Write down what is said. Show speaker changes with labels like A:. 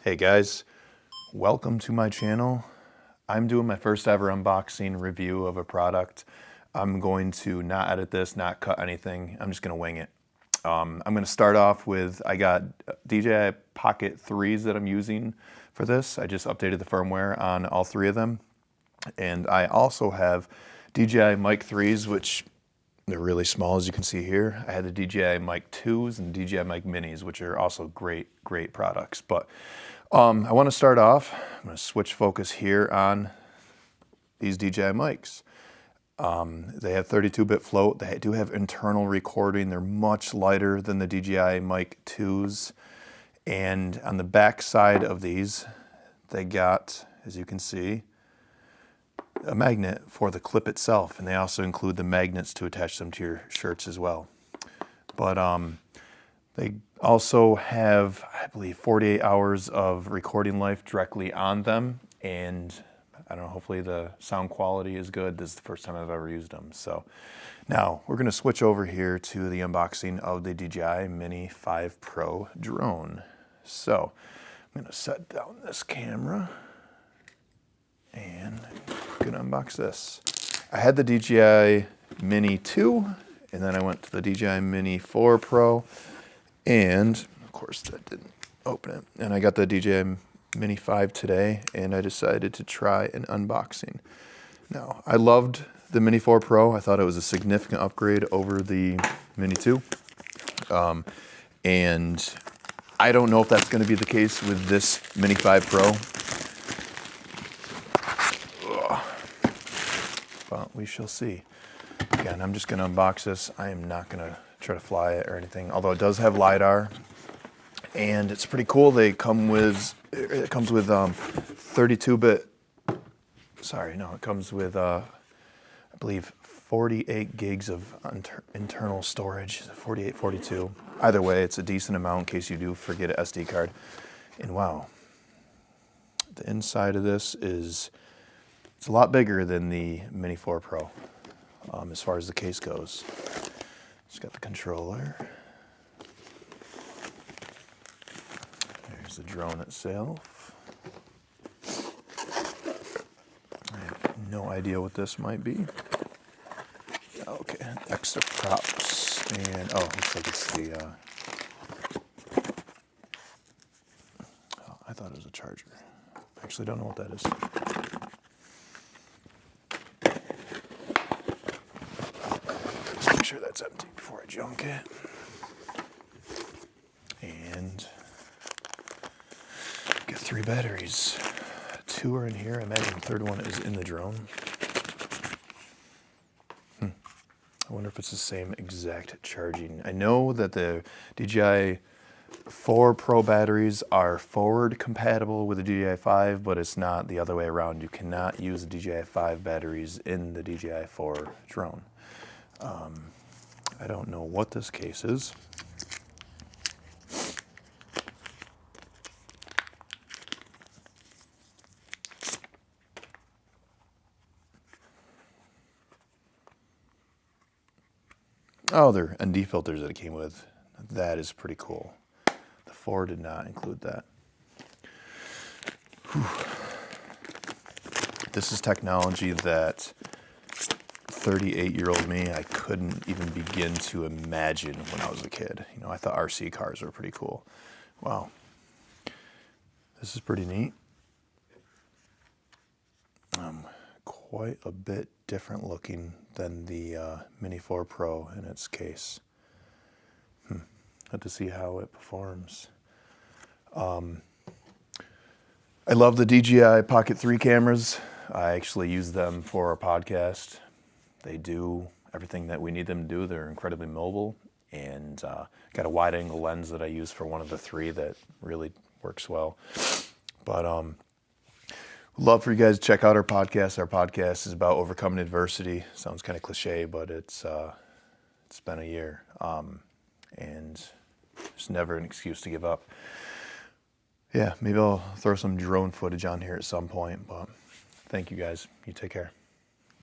A: Hey guys, welcome to my channel. I'm doing my first ever unboxing review of a product. I'm going to not edit this, not cut anything. I'm just gonna wing it. I'm gonna start off with, I got DJI Pocket 3s that I'm using for this. I just updated the firmware on all three of them. And I also have DJI Mic 3s, which they're really small, as you can see here. I had the DJI Mic 2s and DJI Mic Minis, which are also great products. But I want to start off, I'm going to switch focus here on these DJI mics. They have 32-bit float. They do have internal recording. They're much lighter than the DJI Mic 2s. And on the back side of these, they got, as you can see, a magnet for the clip itself, and they also include the magnets to attach them to your shirts as well. But they also have, I believe, 48 hours of recording life directly on them, and I don't know, hopefully the sound quality is good. This is the first time I've ever used them. So now we're going to switch over here to the unboxing of the DJI Mini 5 Pro drone. So I'm going to set down this camera and I'm gonna unbox this. I had the DJI Mini 2, and then I went to the DJI Mini 4 Pro, and of course that didn't open it. And I got the DJI Mini 5 today, and I decided to try an unboxing. Now, I loved the Mini 4 Pro. I thought it was a significant upgrade over the Mini 2. And I don't know if that's gonna be the case with this Mini 5 Pro. But we shall see. Again, I'm just gonna unbox this. I am not gonna try to fly it or anything, although it does have LiDAR, and it's pretty cool. It comes with 32-bit, it comes with, I believe, 48 gigs of internal storage, 48, 42. Either way, it's a decent amount in case you do forget an SD card. And wow, the inside of this is, it's a lot bigger than the Mini 4 Pro as far as the case goes. It's got the controller. There's the drone itself. I have no idea what this might be. Okay, extra props. And oh, looks like it's the, oh, I thought it was a charger. Actually don't know what that is. Make sure that's empty before I junk it. And get 3 batteries. 2 are in here. I imagine the third one is in the drone. I wonder if it's the same exact charging. I know that the DJI 4 Pro batteries are forward compatible with the DJI 5, but it's not the other way around. You cannot use the DJI 5 batteries in the DJI 4 drone. I don't know what this case is. Oh, they're ND filters that it came with. That is pretty cool. The 4 did not include that. Whew. This is technology that 38-year-old me, I couldn't even begin to imagine when I was a kid. You know, I thought RC cars were pretty cool. Wow. This is pretty neat. Quite a bit different looking than the Mini 4 Pro in its case. Have to see how it performs. I love the DJI Pocket 3 cameras. I actually use them for our podcast. They do everything that we need them to do. They're incredibly mobile, and got a wide angle lens that I use for one of the 3 that really works well. But love for you guys to check out our podcast. Our podcast is about overcoming adversity. Sounds kind of cliche, but it's been a year, and there's never an excuse to give up. Yeah, maybe I'll throw some drone footage on here at some point, but thank you guys. You take care.